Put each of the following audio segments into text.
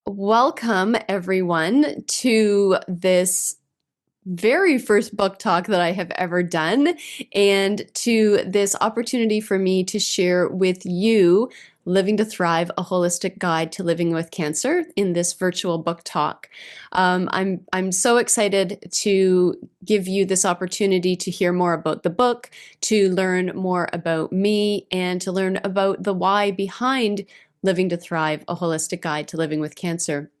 Welcome, everyone, to this very first book talk that I have ever done, and to this opportunity for me to share with you Living to Thrive, a holistic guide to living with cancer in this virtual book talk. I'm so excited to give you this opportunity to hear more about the book, to learn more about me, and to learn about the why behind Living to Thrive, a holistic guide to living with cancer.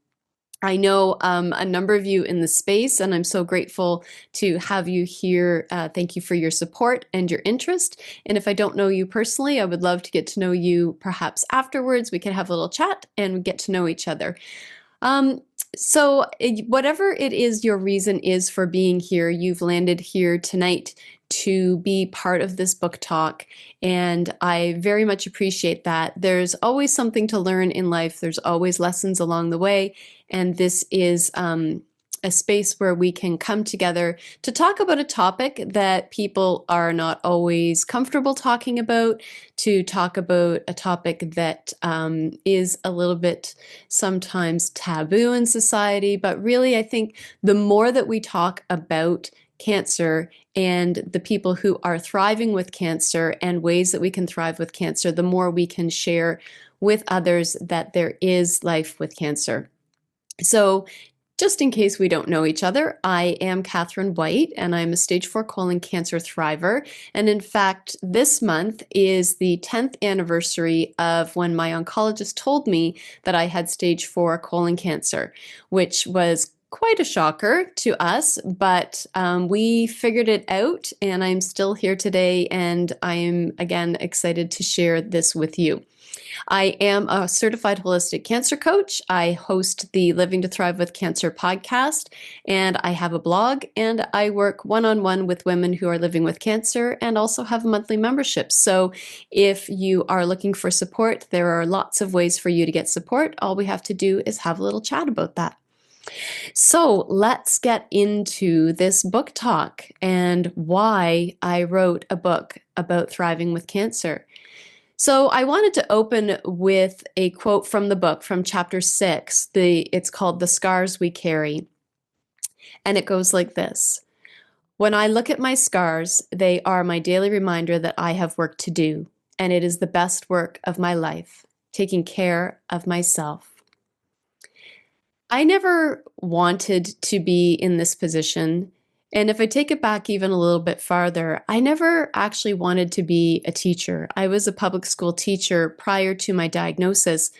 I know a number of you in the space, and I'm so grateful to have you here. Thank you for your support and your interest. And if I don't know you personally, I would love to get to know you perhaps afterwards. We can have a little chat and get to know each other. Whatever it is your reason is for being here, you've landed here tonight to be part of this book talk, and I very much appreciate that. There's always something to learn in life. There's always lessons along the way, and this is a space where we can come together to talk about a topic that people are not always comfortable talking about, to talk about a topic that is a little bit sometimes taboo in society. But really, I think the more that we talk about cancer and the people who are thriving with cancer and ways that we can thrive with cancer, the more we can share with others that there is life with cancer. So just in case we don't know each other, I am Kathryn White, and I'm a stage 4 colon cancer thriver. And in fact, this month is the 10th anniversary of when my oncologist told me that I had stage 4 colon cancer, which was quite a shocker to us, but we figured it out, and I'm still here today, and I'm again excited to share this with you. I am a certified holistic cancer coach. I host the Living to Thrive with Cancer podcast, and I have a blog, and I work one-on-one with women who are living with cancer and also have a monthly membership. So if you are looking for support, there are lots of ways for you to get support. All we have to do is have a little chat about that. So let's get into this book talk and why I wrote a book about thriving with cancer. So I wanted to open with a quote from the book, from chapter 6. It's called "The Scars We Carry." And it goes like this: "When I look at my scars, they are my daily reminder that I have work to do, and it is the best work of my life, taking care of myself." I never wanted to be in this position. And if I take it back even a little bit farther, I never actually wanted to be a teacher. I was a public school teacher prior to my diagnosis,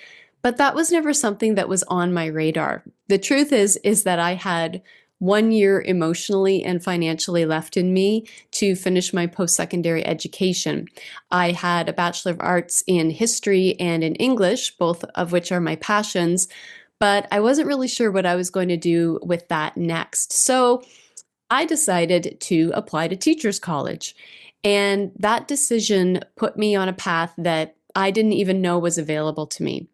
but that was never something that was on my radar. The truth is that I had 1 year emotionally and financially left in me to finish my post-secondary education. I had a Bachelor of Arts in History and in English, both of which are my passions, but I wasn't really sure what I was going to do with that next. So I decided to apply to Teachers College. And that decision put me on a path that I didn't even know was available to me.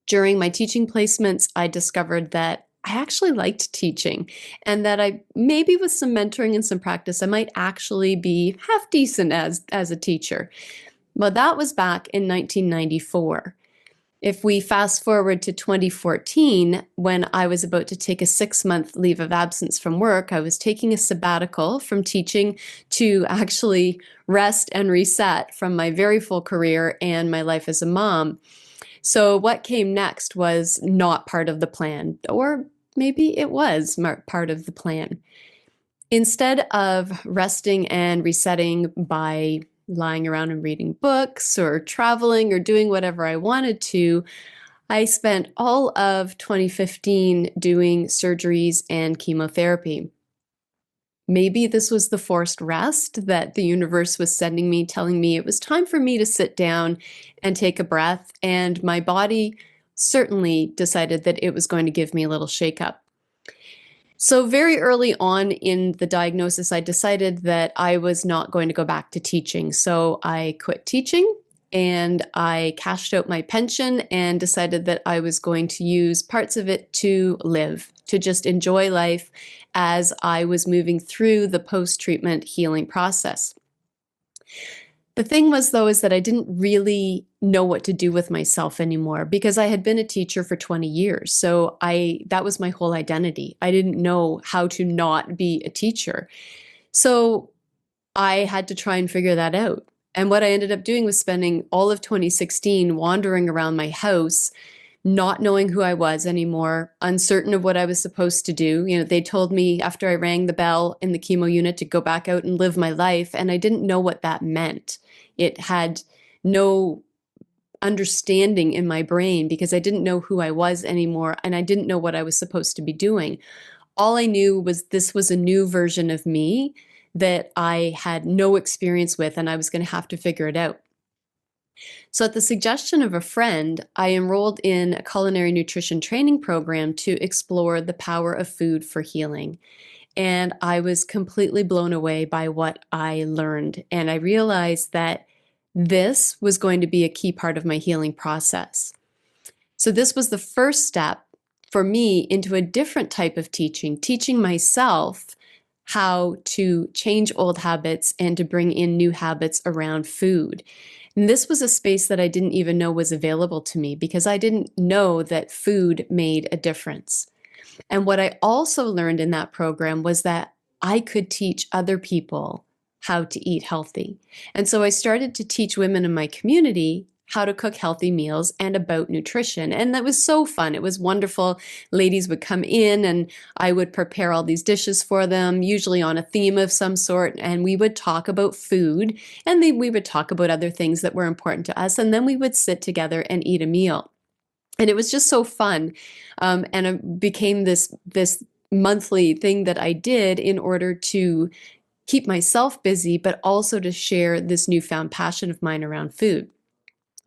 During my teaching placements, I discovered that I actually liked teaching, and that I maybe with some mentoring and some practice, I might actually be half decent as a teacher. Well, that was back in 1994. If we fast forward to 2014, when I was about to take a 6-month leave of absence from work, I was taking a sabbatical from teaching to actually rest and reset from my very full career and my life as a mom. So what came next was not part of the plan, or maybe it was part of the plan. Instead of resting and resetting by lying around and reading books or traveling or doing whatever I wanted to, I spent all of 2015 doing surgeries and chemotherapy. Maybe this was the forced rest that the universe was sending me, telling me it was time for me to sit down and take a breath, and my body certainly decided that it was going to give me a little shakeup. So very early on in the diagnosis, I decided that I was not going to go back to teaching. So I quit teaching, and I cashed out my pension and decided that I was going to use parts of it to live, to just enjoy life as I was moving through the post-treatment healing process. The thing was, though, is that I didn't really know what to do with myself anymore because I had been a teacher for 20 years. So that was my whole identity. I didn't know how to not be a teacher. So I had to try and figure that out. And what I ended up doing was spending all of 2016 wandering around my house, not knowing who I was anymore, uncertain of what I was supposed to do. They told me after I rang the bell in the chemo unit to go back out and live my life, and I didn't know what that meant. It had no understanding in my brain because I didn't know who I was anymore, and I didn't know what I was supposed to be doing. All I knew was this was a new version of me that I had no experience with, and I was going to have to figure it out. So at the suggestion of a friend, I enrolled in a culinary nutrition training program to explore the power of food for healing. And I was completely blown away by what I learned. And I realized that this was going to be a key part of my healing process. So this was the first step for me into a different type of teaching myself how to change old habits and to bring in new habits around food. And this was a space that I didn't even know was available to me because I didn't know that food made a difference. And what I also learned in that program was that I could teach other people how to eat healthy. And so I started to teach women in my community how to cook healthy meals and about nutrition. And that was so fun. It was wonderful. Ladies would come in and I would prepare all these dishes for them, usually on a theme of some sort. And we would talk about food and we would talk about other things that were important to us. And then we would sit together and eat a meal. And it was just so fun. And it became this monthly thing that I did in order to keep myself busy, but also to share this newfound passion of mine around food.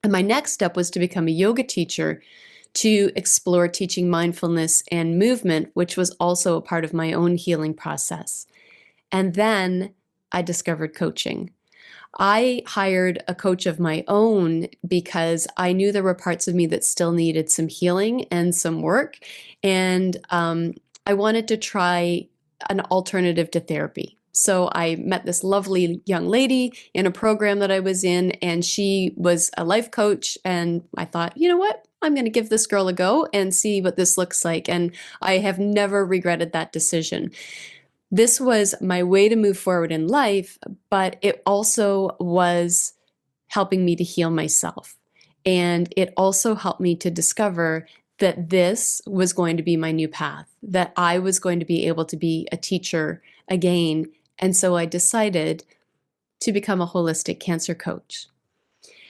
And my next step was to become a yoga teacher to explore teaching mindfulness and movement, which was also a part of my own healing process. And then I discovered coaching. I hired a coach of my own because I knew there were parts of me that still needed some healing and some work. And I wanted to try an alternative to therapy. So I met this lovely young lady in a program that I was in, and she was a life coach. And I thought, you know what? I'm going to give this girl a go and see what this looks like. And I have never regretted that decision. This was my way to move forward in life, but it also was helping me to heal myself. And it also helped me to discover that this was going to be my new path, that I was going to be able to be a teacher again. And so I decided to become a holistic cancer coach.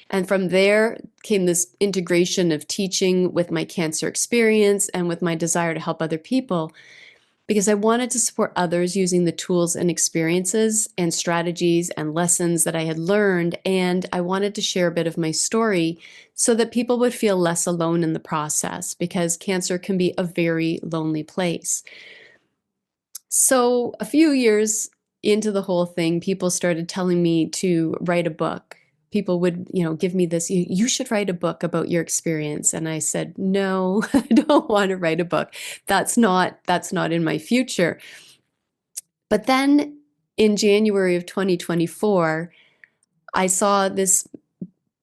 And from there came this integration of teaching with my cancer experience and with my desire to help other people, because I wanted to support others using the tools and experiences and strategies and lessons that I had learned. And I wanted to share a bit of my story so that people would feel less alone in the process, because cancer can be a very lonely place. So a few years into the whole thing, people started telling me to write a book. People would, give me this, you should write a book about your experience. And I said, no, I don't want to write a book. That's not in my future. But then in January of 2024, I saw this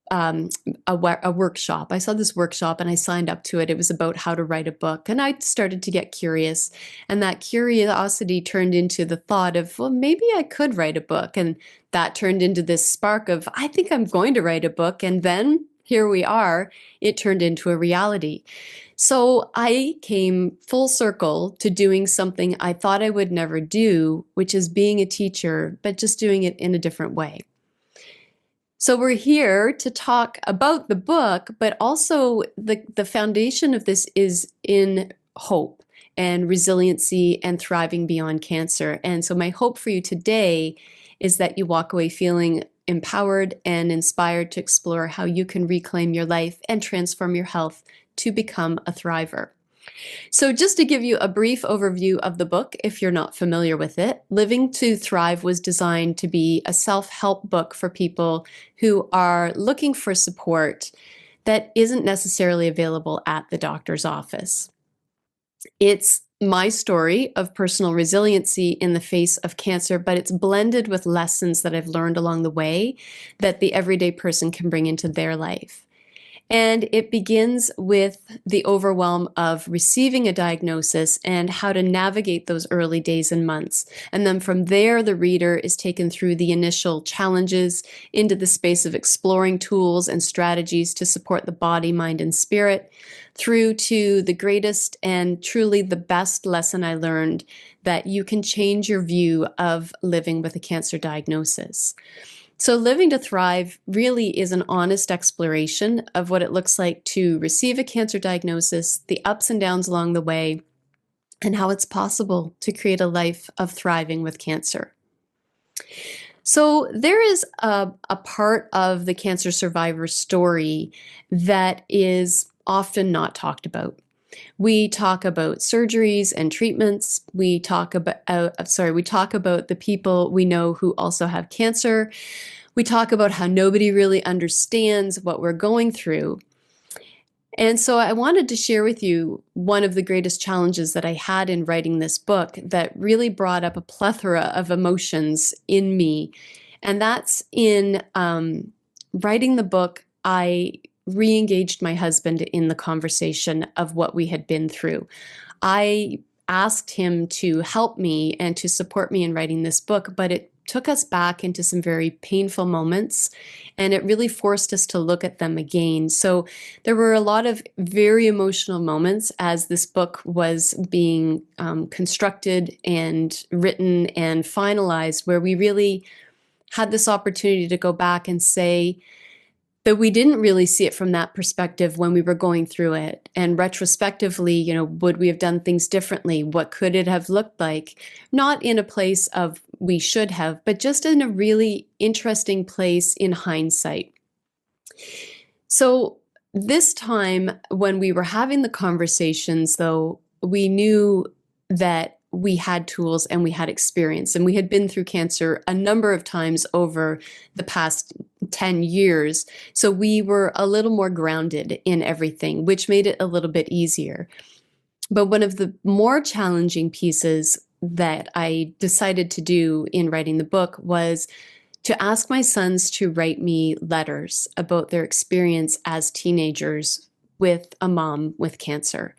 a workshop. I saw this workshop and I signed up to it. It was about how to write a book. And I started to get curious. And that curiosity turned into the thought of, well, maybe I could write a book. And that turned into this spark of, I think I'm going to write a book. And then here we are. It turned into a reality. So I came full circle to doing something I thought I would never do, which is being a teacher, but just doing it in a different way. So we're here to talk about the book, but also the foundation of this is in hope and resiliency and thriving beyond cancer. And so my hope for you today is that you walk away feeling empowered and inspired to explore how you can reclaim your life and transform your health to become a thriver. So just to give you a brief overview of the book, if you're not familiar with it, Living to Thrive was designed to be a self-help book for people who are looking for support that isn't necessarily available at the doctor's office. It's my story of personal resiliency in the face of cancer, but it's blended with lessons that I've learned along the way that the everyday person can bring into their life. And it begins with the overwhelm of receiving a diagnosis and how to navigate those early days and months. And then from there, the reader is taken through the initial challenges into the space of exploring tools and strategies to support the body, mind, and spirit, through to the greatest and truly the best lesson I learned, that you can change your view of living with a cancer diagnosis. So Living to Thrive really is an honest exploration of what it looks like to receive a cancer diagnosis, the ups and downs along the way, and how it's possible to create a life of thriving with cancer. So there is a part of the cancer survivor story that is often not talked about. We talk about surgeries and treatments. We talk about the people we know who also have cancer. We talk about how nobody really understands what we're going through. And so I wanted to share with you one of the greatest challenges that I had in writing this book that really brought up a plethora of emotions in me. And that's in writing the book, I re-engaged my husband in the conversation of what we had been through. I asked him to help me and to support me in writing this book, but it took us back into some very painful moments, and it really forced us to look at them again. So there were a lot of very emotional moments as this book was being constructed and written and finalized, where we really had this opportunity to go back and say that we didn't really see it from that perspective when we were going through it. And retrospectively, would we have done things differently? What could it have looked like? Not in a place of we should have, but just in a really interesting place in hindsight. So this time when we were having the conversations, though, we knew that we had tools and we had experience, and we had been through cancer a number of times over the past 10 years. So we were a little more grounded in everything, which made it a little bit easier. But one of the more challenging pieces that I decided to do in writing the book was to ask my sons to write me letters about their experience as teenagers with a mom with cancer.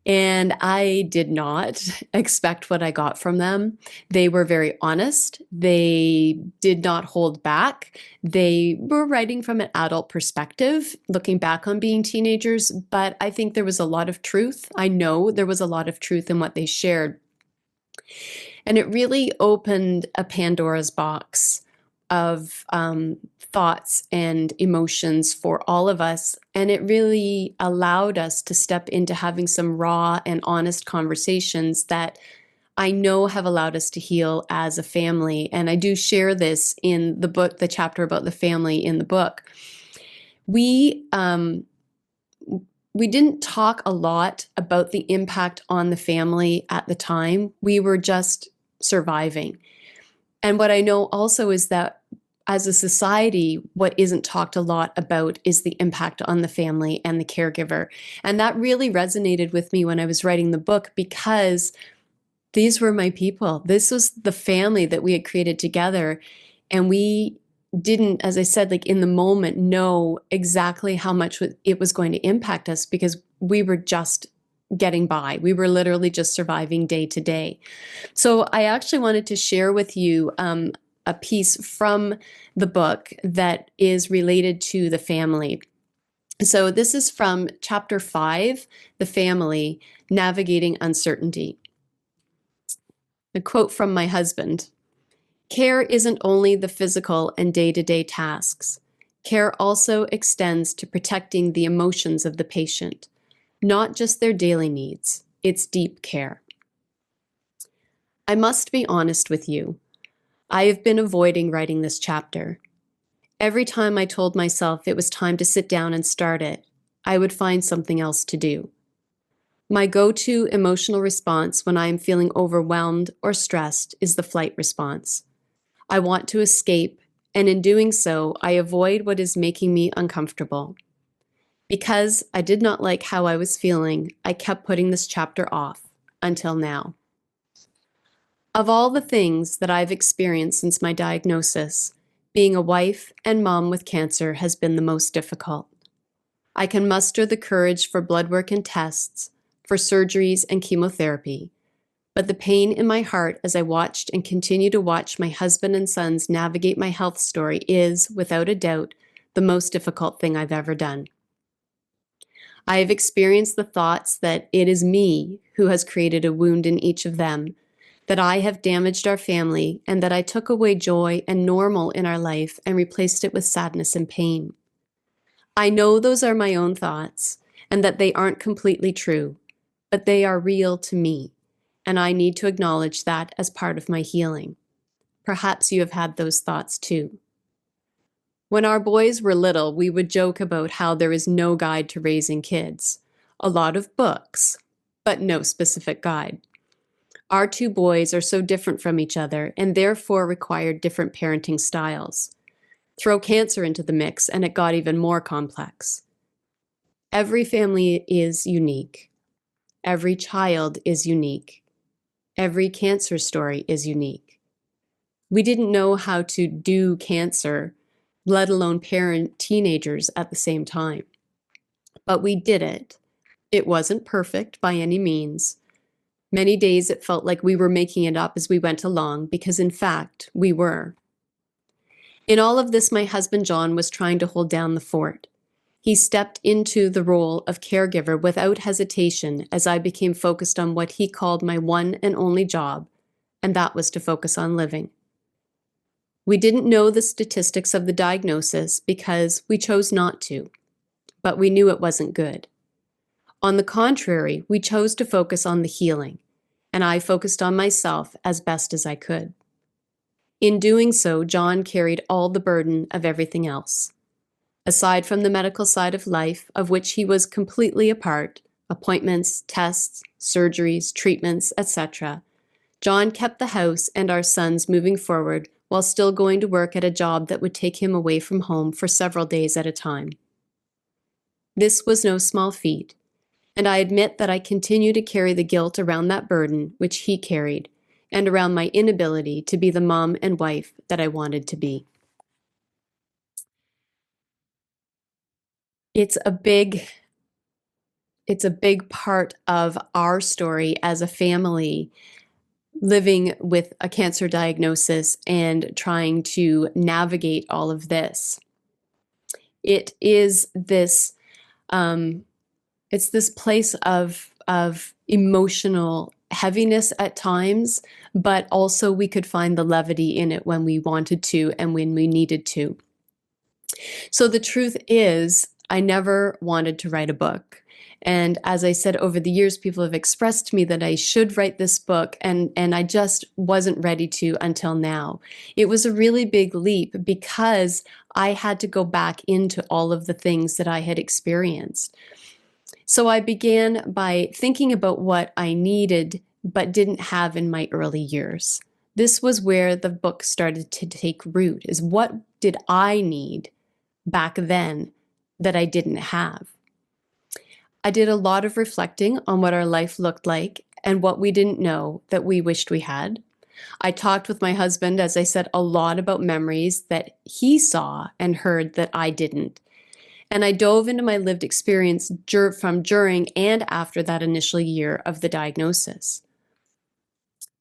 And I did not expect what I got from them. They were very honest. They did not hold back. They were writing from an adult perspective, looking back on being teenagers, but I think there was a lot of truth. I know there was a lot of truth in what they shared. And it really opened a Pandora's box of thoughts and emotions for all of us. And it really allowed us to step into having some raw and honest conversations that I know have allowed us to heal as a family. And I do share this in the book, the chapter about the family in the book. We didn't talk a lot about the impact on the family at the time. We were just surviving. And what I know also is that as a society, what isn't talked a lot about is the impact on the family and the caregiver. And that really resonated with me when I was writing the book, because these were my people. This was the family that we had created together. And we didn't, as I said, like in the moment, know exactly how much it was going to impact us, because we were just getting by. We were literally just surviving day to day. So I actually wanted to share with you a piece from the book that is related to the family. So this is from chapter 5, The Family, Navigating Uncertainty. A quote from my husband: "Care isn't only the physical and day-to-day tasks. Care also extends to protecting the emotions of the patient, not just their daily needs. It's deep care." I must be honest with you. I have been avoiding writing this chapter. Every time I told myself it was time to sit down and start it, I would find something else to do. My go-to emotional response when I am feeling overwhelmed or stressed is the flight response. I want to escape, and in doing so, I avoid what is making me uncomfortable. Because I did not like how I was feeling, I kept putting this chapter off. until now. Of all the things that I've experienced since my diagnosis, being a wife and mom with cancer has been the most difficult. I can muster the courage for blood work and tests, for surgeries and chemotherapy, but the pain in my heart as I watched and continue to watch my husband and sons navigate my health story is, without a doubt, the most difficult thing I've ever done. I have experienced the thoughts that it is me who has created a wound in each of them, that I have damaged our family, and that I took away joy and normal in our life and replaced it with sadness and pain. I know those are my own thoughts and that they aren't completely true, but they are real to me, and I need to acknowledge that as part of my healing. Perhaps you have had those thoughts too. When our boys were little, we would joke about how there is no guide to raising kids. A lot of books, but no specific guide. Our two boys are so different from each other and therefore required different parenting styles. Throw cancer into the mix and it got even more complex. Every family is unique. Every child is unique. Every cancer story is unique. We didn't know how to do cancer, let alone parent teenagers at the same time. But we did it. It wasn't perfect by any means. Many days it felt like we were making it up as we went along, because in fact, we were. In all of this, my husband John was trying to hold down the fort. He stepped into the role of caregiver without hesitation as I became focused on what he called my one and only job, and that was to focus on living. We didn't know the statistics of the diagnosis because we chose not to, but we knew it wasn't good. On the contrary, we chose to focus on the healing, and I focused on myself as best as I could. In doing so, John carried all the burden of everything else. Aside from the medical side of life, of which he was completely a part, appointments, tests, surgeries, treatments, etc., John kept the house and our sons moving forward while still going to work at a job that would take him away from home for several days at a time. This was no small feat, and I admit that I continue to carry the guilt around that burden which he carried, and around my inability to be the mom and wife that I wanted to be. It's a big part of our story as a family, living with a cancer diagnosis and trying to navigate all of this. It is this it's this place of emotional heaviness at times, but also we could find the levity in it when we wanted to and when we needed to. So the truth is, I never wanted to write a book. And as I said, over the years, people have expressed to me that I should write this book, and I just wasn't ready to until now. It was a really big leap because I had to go back into all of the things that I had experienced. So I began by thinking about what I needed but didn't have in my early years. This was where the book started to take root, is what did I need back then that I didn't have? I did a lot of reflecting on what our life looked like and what we didn't know that we wished we had. I talked with my husband, as I said, a lot about memories that he saw and heard that I didn't. And I dove into my lived experience from during and after that initial year of the diagnosis.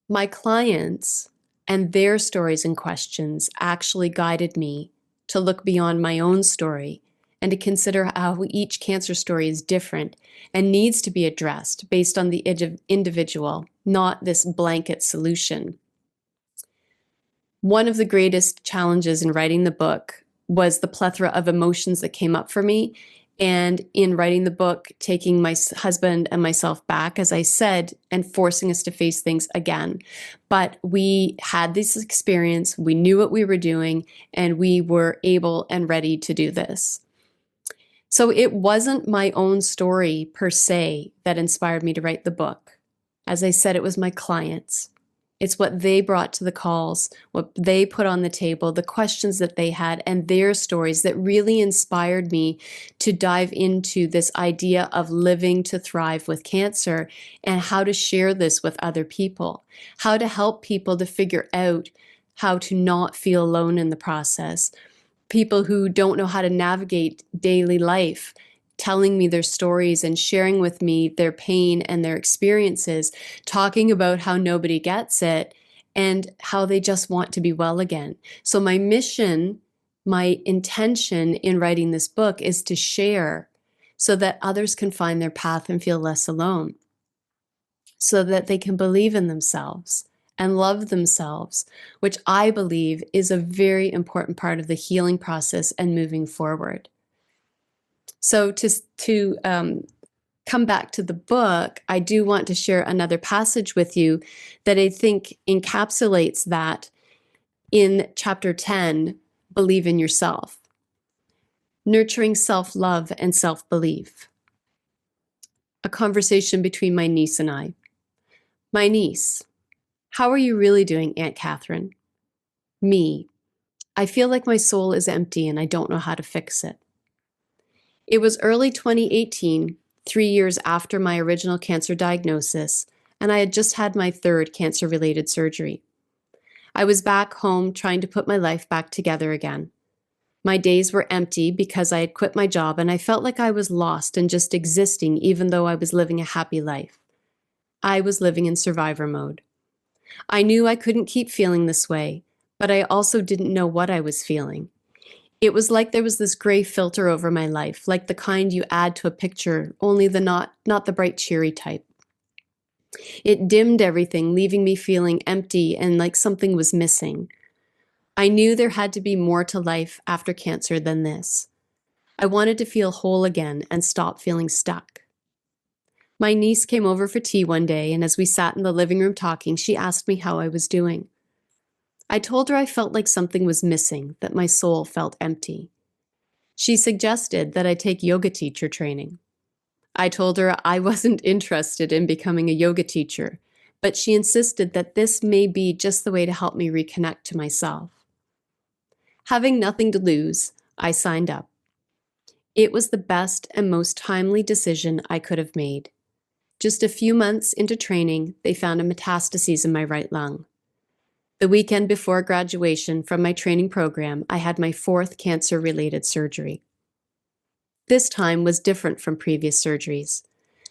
My clients and their stories and questions actually guided me to look beyond my own story and to consider how each cancer story is different and needs to be addressed based on the individual, not this blanket solution. One of the greatest challenges in writing the book was the plethora of emotions that came up for me. And in writing the book, taking my husband and myself back, as I said, and forcing us to face things again. But we had this experience, we knew what we were doing, and we were able and ready to do this. So it wasn't my own story per se that inspired me to write the book. As I said, it was my clients. It's what they brought to the calls, what they put on the table, the questions that they had, and their stories that really inspired me to dive into this idea of living to thrive with cancer and how to share this with other people, how to help people to figure out how to not feel alone in the process. People who don't know how to navigate daily life, telling me their stories and sharing with me their pain and their experiences, talking about how nobody gets it and how they just want to be well again. So my mission, my intention in writing this book is to share so that others can find their path and feel less alone, so that they can believe in themselves and love themselves, which I believe is a very important part of the healing process and moving forward. So to come back to the book, I do want to share another passage with you that I think encapsulates that in chapter 10, Believe in Yourself. Nurturing self-love and self-belief. A conversation between my niece and I. My niece: how are you really doing, Aunt Kathryn? Me: I feel like my soul is empty and I don't know how to fix it. It was early 2018, 3 years after my original cancer diagnosis, and I had just had my third cancer-related surgery. I was back home trying to put my life back together again. My days were empty because I had quit my job and I felt like I was lost and just existing even though I was living a happy life. I was living in survivor mode. I knew I couldn't keep feeling this way, but I also didn't know what I was feeling. It was like there was this gray filter over my life, like the kind you add to a picture, only the not the bright cheery type. It dimmed everything, leaving me feeling empty and like something was missing. I knew there had to be more to life after cancer than this. I wanted to feel whole again and stop feeling stuck. My niece came over for tea one day, and as we sat in the living room talking, she asked me how I was doing. I told her I felt like something was missing, that my soul felt empty. She suggested that I take yoga teacher training. I told her I wasn't interested in becoming a yoga teacher, but she insisted that this may be just the way to help me reconnect to myself. Having nothing to lose, I signed up. It was the best and most timely decision I could have made. Just a few months into training, they found a metastasis in my right lung. The weekend before graduation from my training program, I had my fourth cancer-related surgery. This time was different from previous surgeries.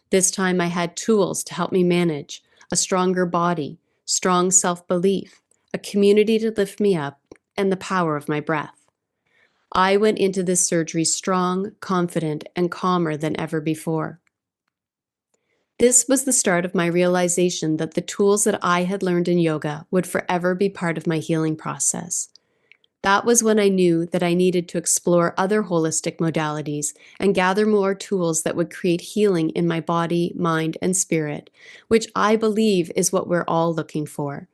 This time I had tools to help me manage, a stronger body, strong self-belief, a community to lift me up, and the power of my breath. I went into this surgery strong, confident, and calmer than ever before. This was the start of my realization that the tools that I had learned in yoga would forever be part of my healing process. That was when I knew that I needed to explore other holistic modalities and gather more tools that would create healing in my body, mind, and spirit, which I believe is what we're all looking for.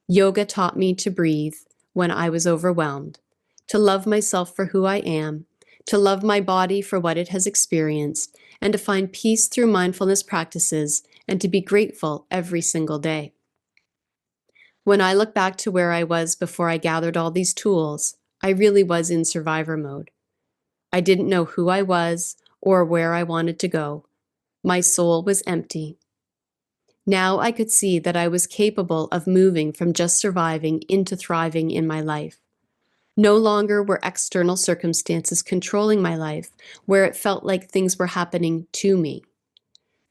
Yoga taught me to breathe when I was overwhelmed, to love myself for who I am, to love my body for what it has experienced, and to find peace through mindfulness practices and to be grateful every single day. When I look back to where I was before I gathered all these tools, I really was in survivor mode. I didn't know who I was or where I wanted to go. My soul was empty. Now I could see that I was capable of moving from just surviving into thriving in my life. No longer were external circumstances controlling my life, where it felt like things were happening to me.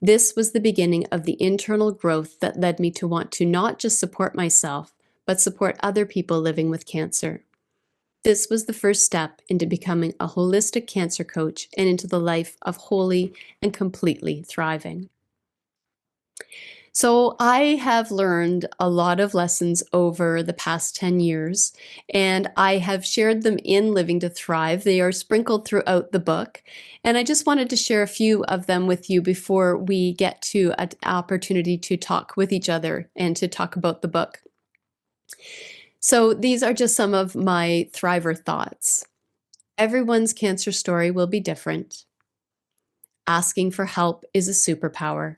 This was the beginning of the internal growth that led me to want to not just support myself, but support other people living with cancer. This was the first step into becoming a holistic cancer coach and into the life of wholly and completely thriving. So I have learned a lot of lessons over the past 10 years, and I have shared them in Living to Thrive. They are sprinkled throughout the book, and I just wanted to share a few of them with you before we get to an opportunity to talk with each other and to talk about the book. So these are just some of my Thriver thoughts. Everyone's cancer story will be different. Asking for help is a superpower.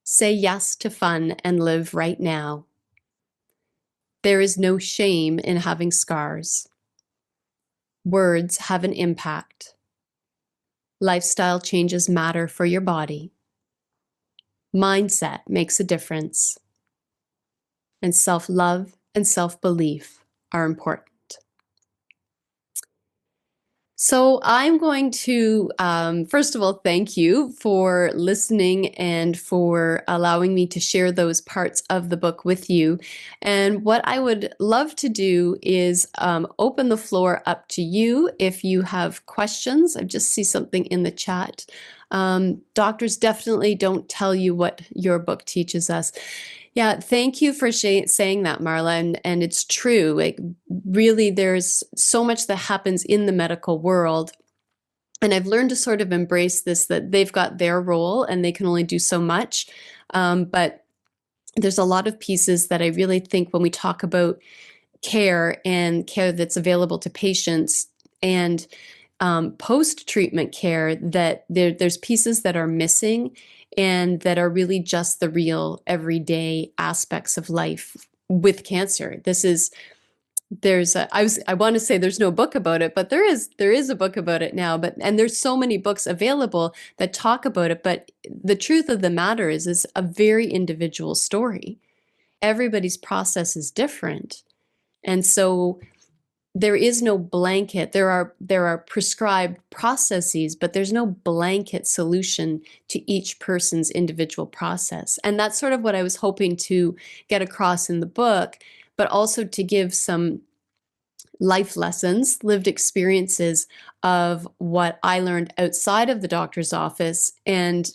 Say yes to fun and live right now. There is no shame in having scars. Words have an impact. Lifestyle changes matter for your body. Mindset makes a difference. And self-love and self-belief are important. So I'm going to, first of all, thank you for listening and for allowing me to share those parts of the book with you. And what I would love to do is open the floor up to you if you have questions. I just see something in the chat. Doctors definitely don't tell you what your book teaches us. Yeah, thank you for saying that, Marla, and it's true. Like, really, there's so much that happens in the medical world, and I've learned to sort of embrace this, that they've got their role and they can only do so much. But there's a lot of pieces that I really think when we talk about care and care that's available to patients and post-treatment care, that there's pieces that are missing and that are really just the real everyday aspects of life with cancer. I want to say there's no book about it, but there is a book about it now, and there's so many books available that talk about it, but the truth of the matter is it's a very individual story. Everybody's process is different. And so there is no blanket. There are prescribed processes, but there's no blanket solution to each person's individual process. And that's sort of what I was hoping to get across in the book, but also to give some life lessons, lived experiences of what I learned outside of the doctor's office, and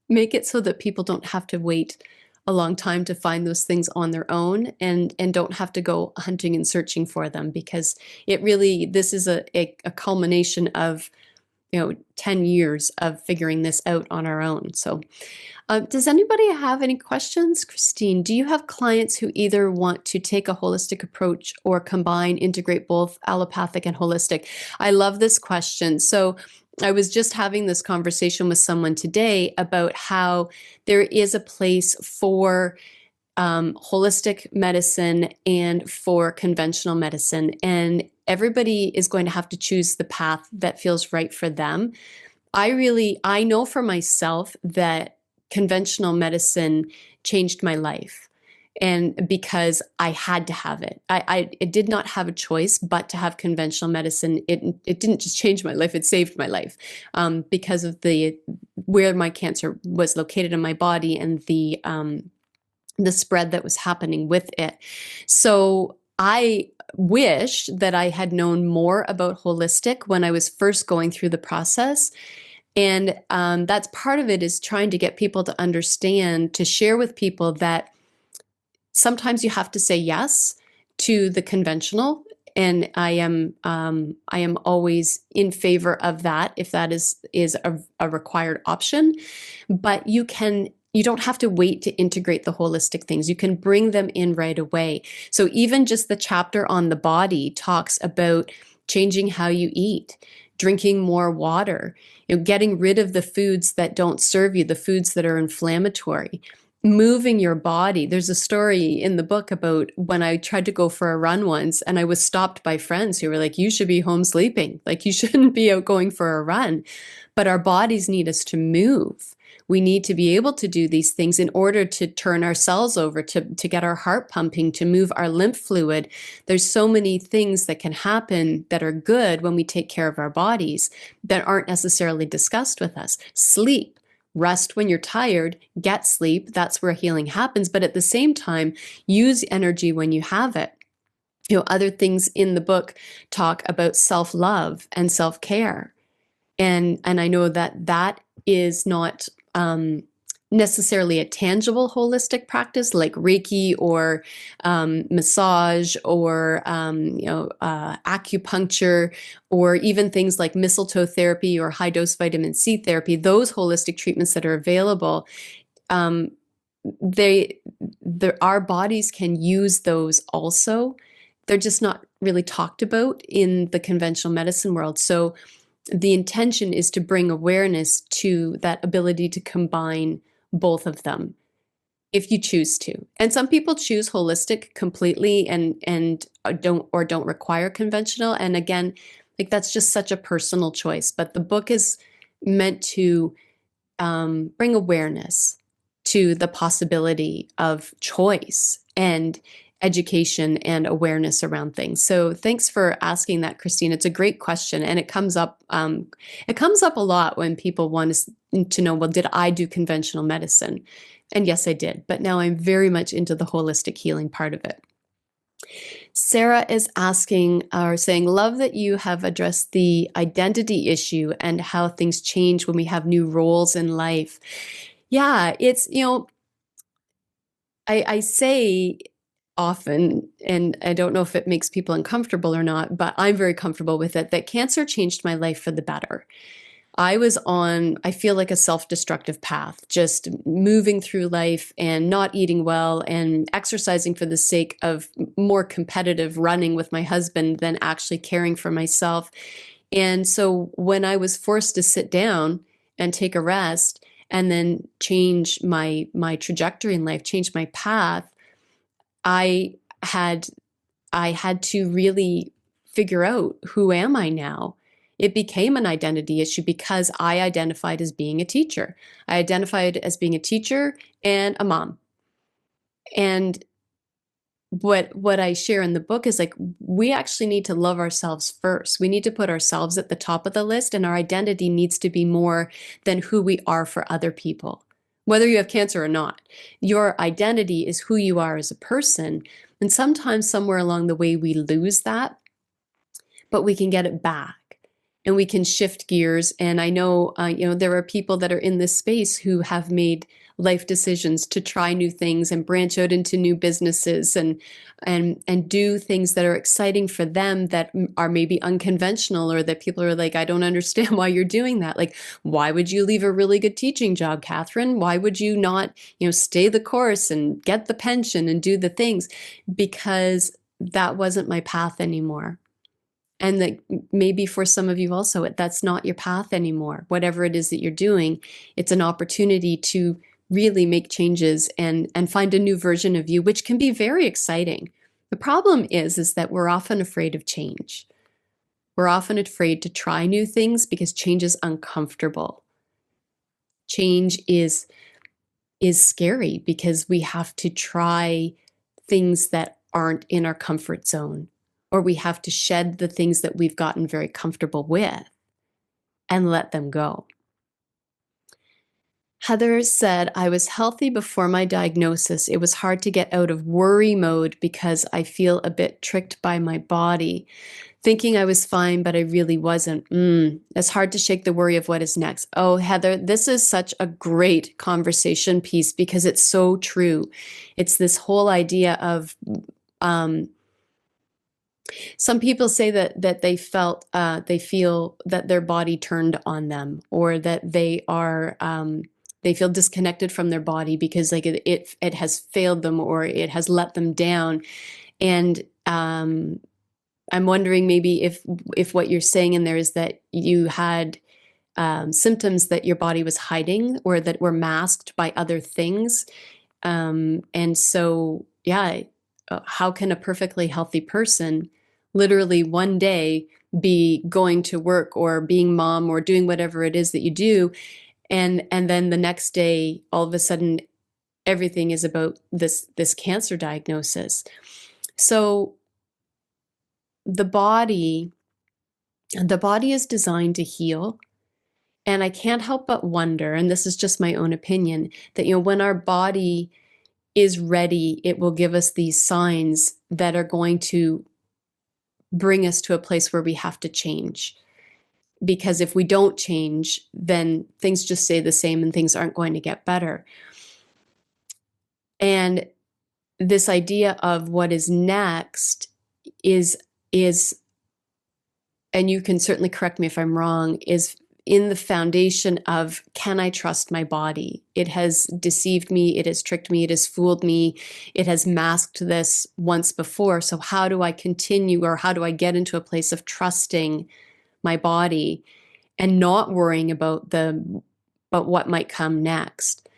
make it so that people don't have to wait a long time to find those things on their own, and don't have to go hunting and searching for them, because this is a culmination of 10 years of figuring this out on our own. So does anybody have any questions? Christine, do you have clients who either want to take a holistic approach or integrate both allopathic and holistic? I love this question. So I was just having this conversation with someone today about how there is a place for holistic medicine and for conventional medicine, and everybody is going to have to choose the path that feels right for them. I know for myself that conventional medicine changed my life, and because I had to have it. I did not have a choice but to have conventional medicine. It didn't just change my life, it saved my life, because of where my cancer was located in my body and the spread that was happening with it. So I wish that I had known more about holistic when I was first going through the process. And that's part of it, is trying to get people to understand, to share with people that sometimes you have to say yes to the conventional. And I am always in favor of that if that is a required option. But you don't have to wait to integrate the holistic things. You can bring them in right away. So even just the chapter on the body talks about changing how you eat, drinking more water, getting rid of the foods that don't serve you, the foods that are inflammatory, moving your body. There's a story in the book about when I tried to go for a run once, and I was stopped by friends who were like, you should be home sleeping. Like, you shouldn't be out going for a run. But our bodies need us to move. We need to be able to do these things in order to turn our cells over, to get our heart pumping, to move our lymph fluid. There's so many things that can happen that are good when we take care of our bodies that aren't necessarily discussed with us. Sleep. Rest when you're tired, get sleep. That's where healing happens. But at the same time, use energy when you have it. Other things in the book talk about self-love and self-care. And I know that is not necessarily a tangible holistic practice like Reiki or massage or acupuncture, or even things like mistletoe therapy or high dose vitamin C therapy. Those holistic treatments that are available, our bodies can use those also. They're just not really talked about in the conventional medicine world. So the intention is to bring awareness to that ability to combine both of them. if you choose to. And some people choose holistic completely and don't require conventional. And again, like that's just such a personal choice. But the book is meant to bring awareness to the possibility of choice and education and awareness around things. So thanks for asking that, Christine. It's a great question, and it comes up a lot when people want to know, well, did I do conventional medicine? And yes, I did, but now I'm very much into the holistic healing part of it. Sarah is asking or saying, love that you have addressed the identity issue and how things change when we have new roles in life. Yeah, it's, I say often, and I don't know if it makes people uncomfortable or not, but I'm very comfortable with it, that cancer changed my life for the better. I was on, I feel like a self-destructive path, just moving through life and not eating well and exercising for the sake of more competitive running with my husband than actually caring for myself. And so when I was forced to sit down and take a rest and then change my trajectory in life, change my path, I had to really figure out, who am I now? It became an identity issue because I identified as being a teacher. I identified as being a teacher and a mom. And what I share in the book is like, we actually need to love ourselves first. We need to put ourselves at the top of the list, and our identity needs to be more than who we are for other people. Whether you have cancer or not, your identity is who you are as a person. And sometimes somewhere along the way, we lose that, but we can get it back and we can shift gears. And I know, there are people that are in this space who have made life decisions to try new things and branch out into new businesses and do things that are exciting for them, that are maybe unconventional, or that people are like, I don't understand why you're doing that. Like, why would you leave a really good teaching job, Kathryn? Why would you not, stay the course and get the pension and do the things? Because that wasn't my path anymore. And that maybe for some of you also, that's not your path anymore. Whatever it is that you're doing, it's an opportunity to really make changes and find a new version of you, which can be very exciting. The problem is that we're often afraid of change. We're often afraid to try new things because change is uncomfortable. Change is scary because we have to try things that aren't in our comfort zone, or we have to shed the things that we've gotten very comfortable with and let them go. Heather said, I was healthy before my diagnosis. It was hard to get out of worry mode because I feel a bit tricked by my body, thinking I was fine, but I really wasn't. It's hard to shake the worry of what is next. Oh, Heather, this is such a great conversation piece because it's so true. It's this whole idea of, some people say that they feel that their body turned on them, or that they feel disconnected from their body because like it has failed them, or it has let them down. And I'm wondering maybe if what you're saying in there is that you had symptoms that your body was hiding, or that were masked by other things. And so, yeah, how can a perfectly healthy person literally one day be going to work or being mom or doing whatever it is that you do, and then the next day all of a sudden everything is about this cancer diagnosis? So the body is designed to heal. And I can't help but wonder, and this is just my own opinion, that when our body is ready, it will give us these signs that are going to bring us to a place where we have to change. Because if we don't change, then things just stay the same and things aren't going to get better. And this idea of what is next is, and you can certainly correct me if I'm wrong, is in the foundation of, can I trust my body? It has deceived me, it has tricked me, it has fooled me, it has masked this once before. So how do I continue, or how do I get into a place of trusting my body and not worrying about what might come next?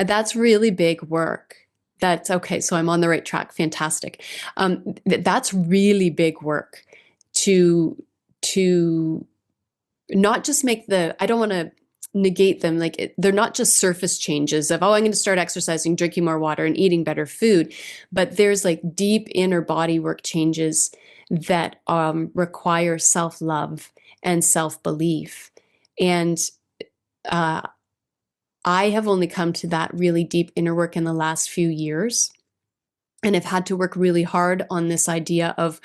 And that's really big work. That's okay. So I'm on the right track. Fantastic. That's really big work to to not just make the, I don't want to negate them. Like they're not just surface changes of, oh, I'm going to start exercising, drinking more water and eating better food. But there's like deep inner body work changes that require self-love and self-belief. And uh, I have only come to that really deep inner work in the last few years. And I've had to work really hard on this idea of,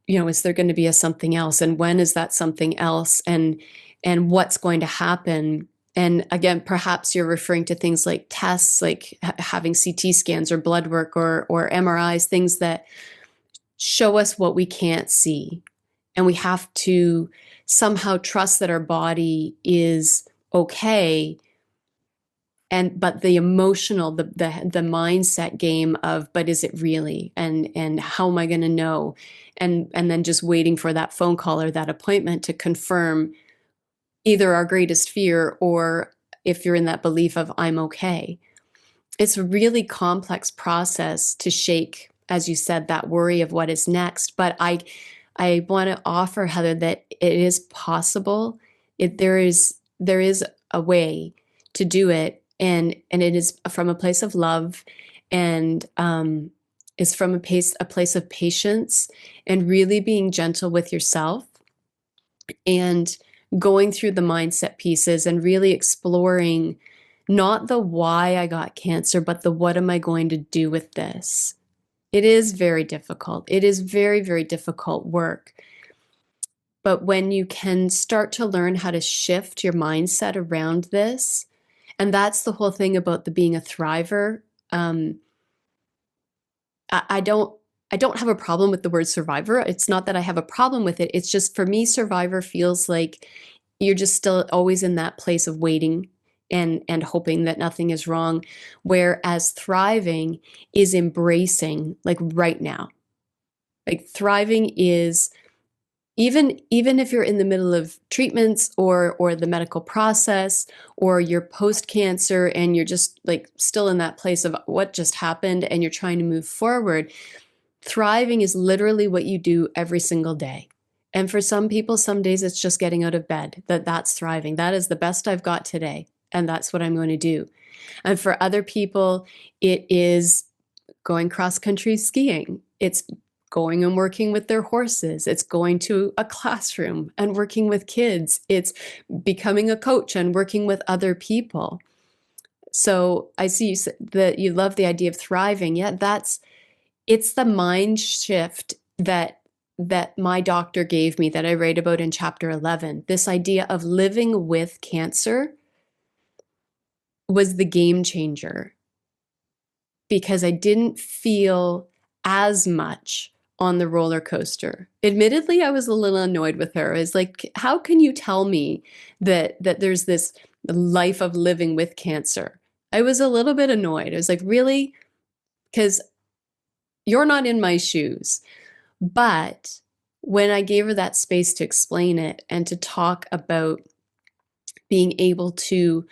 is there going to be a something else? And when is that something else? And what's going to happen? And again, perhaps you're referring to things like tests, like having CT scans or blood work or MRIs, things that show us what we can't see. And we have to somehow trust that our body is okay. But the emotional, the mindset game of, but is it really? And how am I going to know? And then just waiting for that phone call or that appointment to confirm either our greatest fear, or if you're in that belief of I'm okay. It's a really complex process to shake, as you said, that worry of what is next. But I want to offer, Heather, that it is possible. There is a way to do it. And it is from a place of love, and is from a place of patience, and really being gentle with yourself, and going through the mindset pieces and really exploring not the why I got cancer, but the what am I going to do with this? It is very difficult. It is very, very difficult work. But when you can start to learn how to shift your mindset around this, and that's the whole thing about the being a thriver. I don't have a problem with the word survivor. It's not that I have a problem with it. It's just, for me, survivor feels like you're just still always in that place of waiting and hoping that nothing is wrong. Whereas thriving is embracing, like right now. Like thriving is, even if you're in the middle of treatments or the medical process, or you're post-cancer and you're just like still in that place of what just happened and you're trying to move forward, thriving is literally what you do every single day. And for some people, some days it's just getting out of bed. That's thriving. That is the best I've got today, and that's what I'm going to do. And for other people, it is going cross-country skiing. It's going and working with their horses. It's going to a classroom and working with kids. It's becoming a coach and working with other people. So I see that you love the idea of thriving. Yeah, it's the mind shift that my doctor gave me, that I write about in chapter 11. This idea of living with cancer was the game changer, because I didn't feel as much on the roller coaster. Admittedly, I was a little annoyed with her. I was like, how can you tell me that there's this life of living with cancer? I was a little bit annoyed. I was like, really? Because you're not in my shoes. But when I gave her that space to explain it and to talk about being able to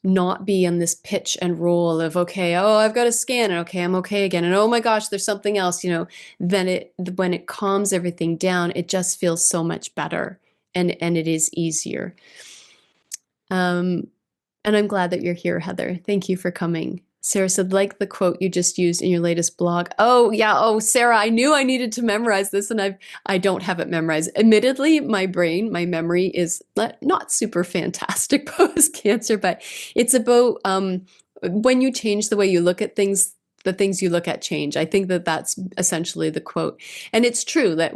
not be on this pitch and roll of, okay, oh, I've got a scan, and okay, I'm okay again, and oh my gosh, there's something else, then when it calms everything down, it just feels so much better, and it is easier. And I'm glad that you're here, Heather. Thank you for coming. Sarah said, like the quote you just used in your latest blog. Oh, yeah. Oh, Sarah, I knew I needed to memorize this, and I don't have it memorized. Admittedly, my memory is not super fantastic post-cancer, but it's about when you change the way you look at things, the things you look at change. I think that's essentially the quote. And it's true that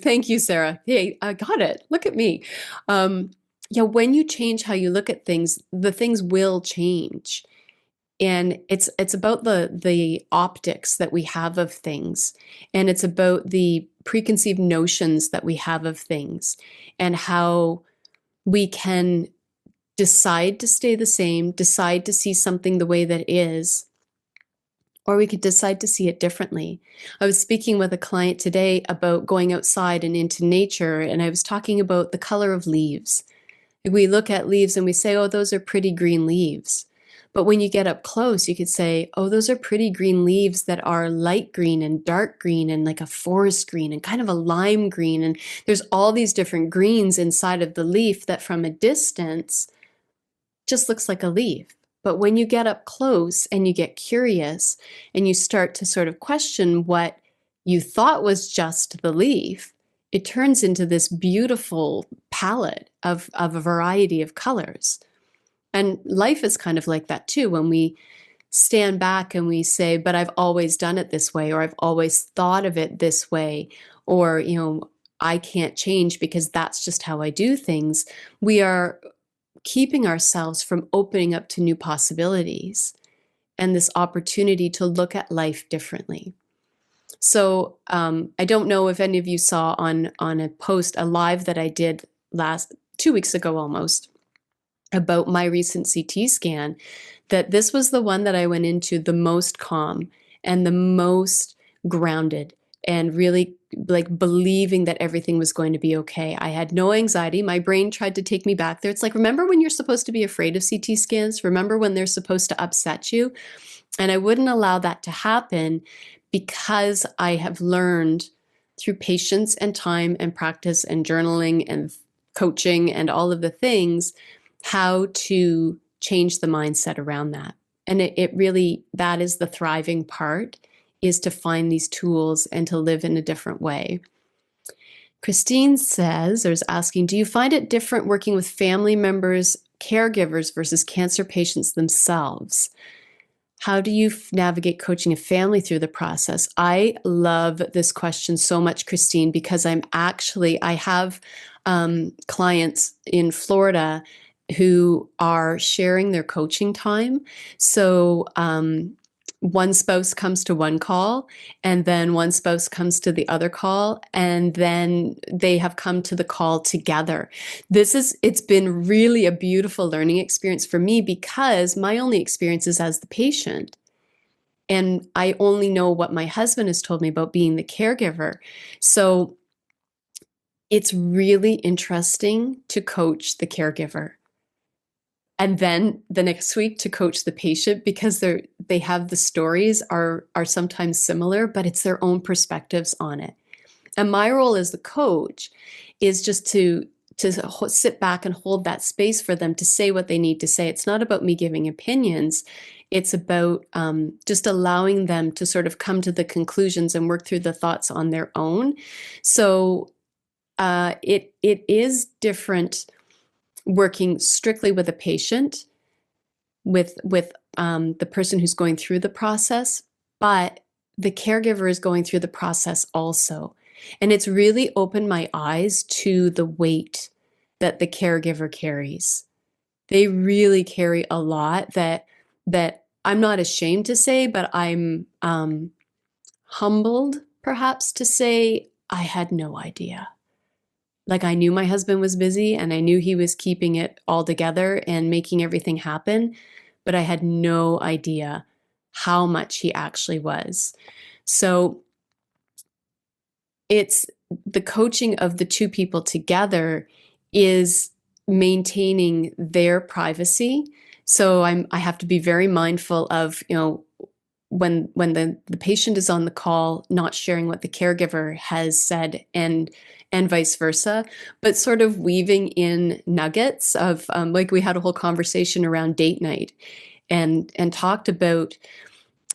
thank you, Sarah. Hey, I got it. Look at me. When you change how you look at things, the things will change. And it's about the optics that we have of things, and it's about the preconceived notions that we have of things, and how we can decide to stay the same, decide to see something the way that it is, or we could decide to see it differently. I was speaking with a client today about going outside and into nature, and I was talking about the color of leaves. We look at leaves and we say, oh, those are pretty green leaves. But when you get up close, you could say, oh, those are pretty green leaves that are light green and dark green and like a forest green and kind of a lime green. And there's all these different greens inside of the leaf that from a distance just looks like a leaf. But when you get up close and you get curious and you start to sort of question what you thought was just the leaf, it turns into this beautiful palette of a variety of colors. And life is kind of like that too, when we stand back and we say, but I've always done it this way, or I've always thought of it this way, or, I can't change because that's just how I do things. We are keeping ourselves from opening up to new possibilities and this opportunity to look at life differently. So I don't know if any of you saw on a post, a live that I did 2 weeks ago almost, about my recent CT scan, that this was the one that I went into the most calm and the most grounded and really like believing that everything was going to be okay. I had no anxiety. My brain tried to take me back there. It's like, remember when you're supposed to be afraid of CT scans? Remember when they're supposed to upset you? And I wouldn't allow that to happen because I have learned through patience and time and practice and journaling and coaching and all of the things how to change the mindset around that. And it really, that is the thriving part, is to find these tools and to live in a different way. Christine says, or is asking, do you find it different working with family members, caregivers versus cancer patients themselves? How do you navigate coaching a family through the process? I love this question so much, Christine, because I have clients in Florida who are sharing their coaching time. So one spouse comes to one call, and then one spouse comes to the other call, and then they have come to the call together. It's been really a beautiful learning experience for me because my only experience is as the patient. And I only know what my husband has told me about being the caregiver. So it's really interesting to coach the caregiver. And then the next week to coach the patient, because they have the stories are sometimes similar, but it's their own perspectives on it. And my role as the coach is just to sit back and hold that space for them to say what they need to say. It's not about me giving opinions. It's about just allowing them to sort of come to the conclusions and work through the thoughts on their own. So it is different working strictly with a patient, with the person who's going through the process, but the caregiver is going through the process also. And it's really opened my eyes to the weight that the caregiver carries. They really carry a lot that I'm not ashamed to say, but I'm humbled perhaps to say I had no idea. Like, I knew my husband was busy and I knew he was keeping it all together and making everything happen, but I had no idea how much he actually was. So it's the coaching of the two people together is maintaining their privacy. So I have to be very mindful of, when the patient is on the call, not sharing what the caregiver has said and vice versa, but sort of weaving in nuggets of, like, we had a whole conversation around date night and talked about,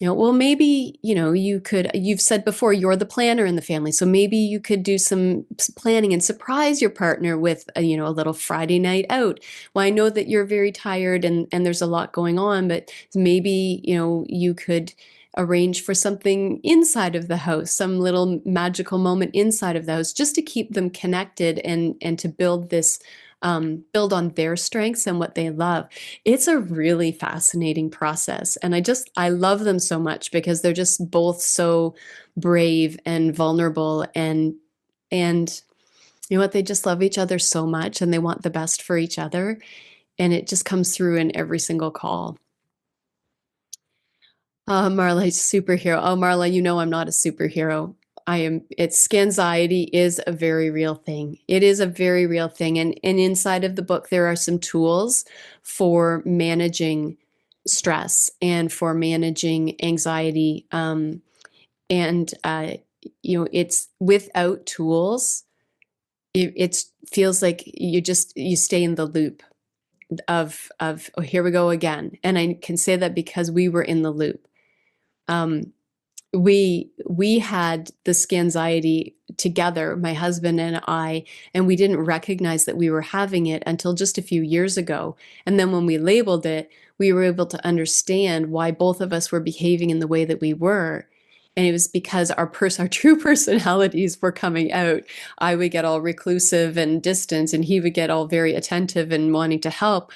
well, maybe, you've said before, you're the planner in the family. So maybe you could do some planning and surprise your partner with, a little Friday night out. Well, I know that you're very tired and there's a lot going on, but maybe, you could arrange for something inside of the house, some little magical moment inside of the house, just to keep them connected and to build this, build on their strengths and what they love. It's a really fascinating process. And I love them so much because they're just both so brave and vulnerable and you know what, they just love each other so much and they want the best for each other. And it just comes through in every single call. Marla, superhero. Oh, Marla, I'm not a superhero. Scanxiety is a very real thing. It is a very real thing. And inside of the book, there are some tools for managing stress and for managing anxiety. And it's without tools, it feels like you stay in the loop of oh, here we go again. And I can say that because we were in the loop. We had the scanxiety together, my husband and I, and we didn't recognize that we were having it until just a few years ago. And then when we labeled it, we were able to understand why both of us were behaving in the way that we were. And it was because our true personalities were coming out. I would get all reclusive and distant, and he would get all very attentive and wanting to help,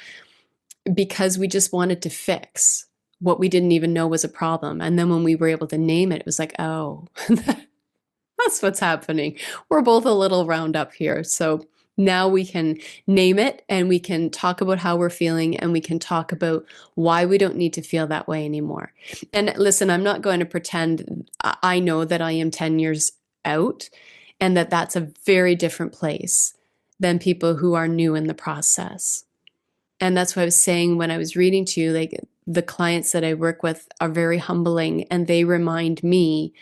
because we just wanted to fix what we didn't even know was a problem. And then when we were able to name it, it was like, oh, that's what's happening. We're both a little round up here. So now we can name it, and we can talk about how we're feeling, and we can talk about why we don't need to feel that way anymore. And listen, I'm not going to pretend I know that I am 10 years out, and that that's a very different place than people who are new in the process. And that's what I was saying when I was reading to you, like the clients that I work with are very humbling, and they remind me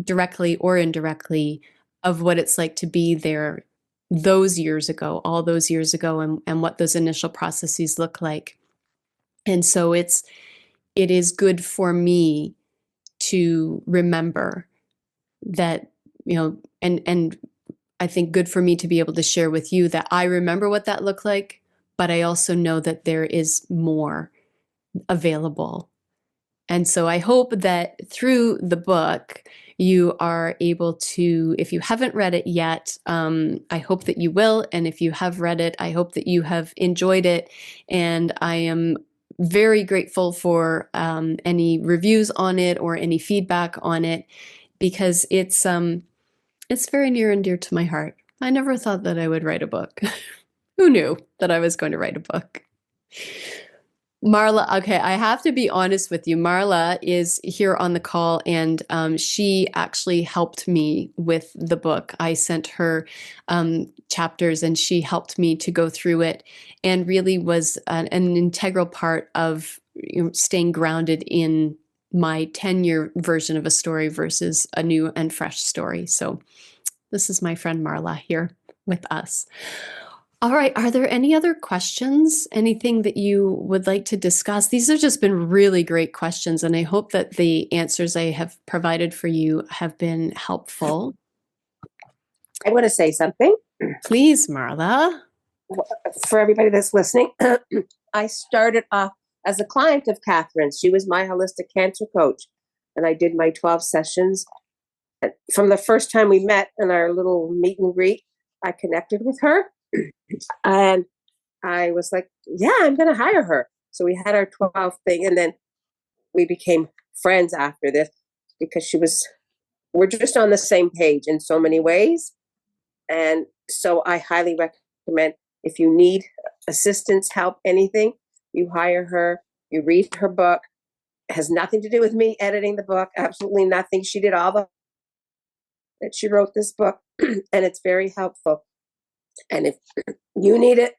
directly or indirectly of what it's like to be there those years ago, all those years ago, and what those initial processes look like. And so it is good for me to remember that, and I think good for me to be able to share with you that I remember what that looked like, but I also know that there is more available. And so I hope that through the book, you are able to, if you haven't read it yet, I hope that you will. And if you have read it, I hope that you have enjoyed it. And I am very grateful for any reviews on it or any feedback on it, because it's very near and dear to my heart. I never thought that I would write a book. Who knew that I was going to write a book? Marla, okay, I have to be honest with you. Marla is here on the call, and she actually helped me with the book. I sent her chapters, and she helped me to go through it, and really was an integral part of staying grounded in my 10-year version of a story versus a new and fresh story. So this is my friend Marla here with us. All right. Are there any other questions? Anything that you would like to discuss? These have just been really great questions, and I hope that the answers I have provided for you have been helpful. I want to say something. Please, Marla. For everybody that's listening, I started off as a client of Kathryn. She was my holistic cancer coach, and I did my 12 sessions. From the first time we met in our little meet and greet, I connected with her. And I was like, yeah, I'm going to hire her. So we had our 12 thing, and then we became friends after this, because we're just on the same page in so many ways. And so I highly recommend, if you need assistance, help, anything, you hire her, you read her book. It has nothing to do with me editing the book, absolutely nothing. She did all that she wrote this book, and it's very helpful. And if you need it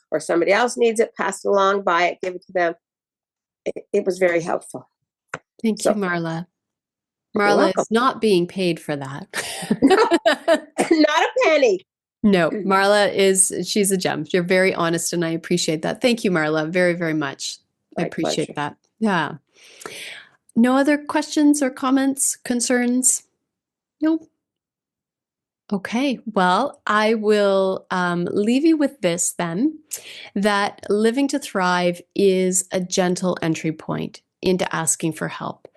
or somebody else needs it, pass it along, buy it, give it to them. It was very helpful. Thank you, Marla. You're Marla welcome. is not being paid for that. No, not a penny. No, Marla she's a gem. You're very honest, and I appreciate that. Thank you, Marla, very, very much. I appreciate that. Yeah. No other questions or comments, concerns? No. Okay, well, I will leave you with this then, that Living to Thrive is a gentle entry point into asking for help,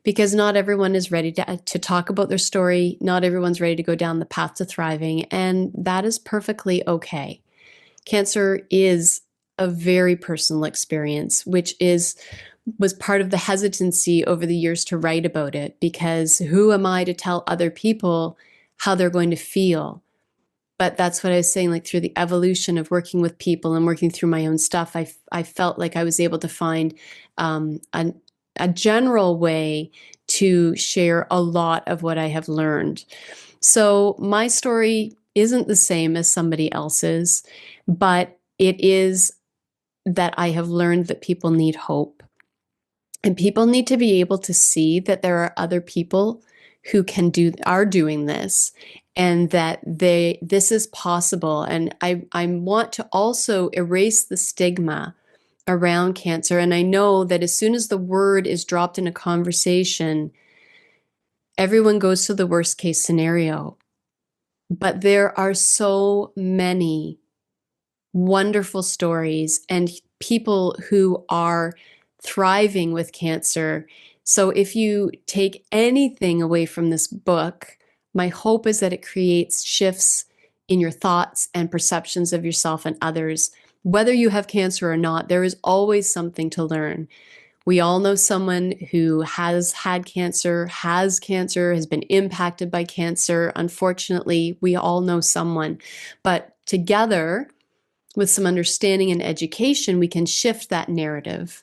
because not everyone is ready to talk about their story. Not everyone's ready to go down the path to thriving, and that is perfectly okay. Cancer is a very personal experience, which was part of the hesitancy over the years to write about it, because who am I to tell other people how they're going to feel? But that's what I was saying, like through the evolution of working with people and working through my own stuff, I felt like I was able to find a general way to share a lot of what I have learned. So my story isn't the same as somebody else's, but it is that I have learned that people need hope. And people need to be able to see that there are other people who are doing this, and that this is possible. And I want to also erase the stigma around cancer. And I know that as soon as the word is dropped in a conversation, everyone goes to the worst case scenario. But there are so many wonderful stories and people who are thriving with cancer. So if you take anything away from this book, my hope is that it creates shifts in your thoughts and perceptions of yourself and others. Whether you have cancer or not, there is always something to learn. We all know someone who has had cancer, has been impacted by cancer. Unfortunately, we all know someone. But together, with some understanding and education, we can shift that narrative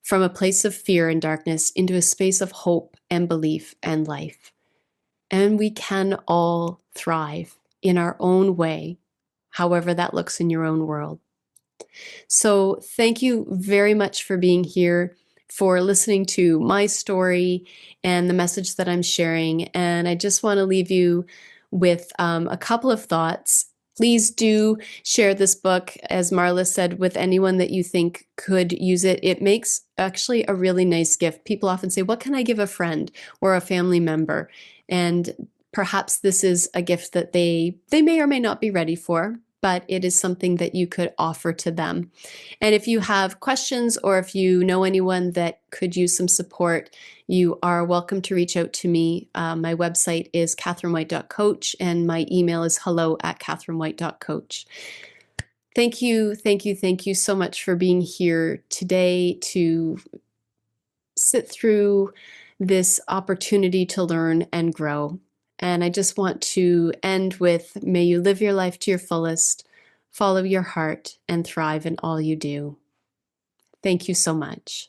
from a place of fear and darkness into a space of hope and belief and life. And we can all thrive in our own way, however that looks in your own world. So thank you very much for being here, for listening to my story and the message that I'm sharing. And I just want to leave you with a couple of thoughts. Please do share this book, as Marla said, with anyone that you think could use it. It makes actually a really nice gift. People often say, what can I give a friend or a family member? And perhaps this is a gift that they may or may not be ready for, but it is something that you could offer to them. And if you have questions, or if you know anyone that could use some support, you are welcome to reach out to me. My website is kathrynwhite.coach, and my email is hello@kathrynwhite.coach. Thank you so much for being here today to sit through this opportunity to learn and grow. And I just want to end with, may you live your life to your fullest, follow your heart, and thrive in all you do. Thank you so much.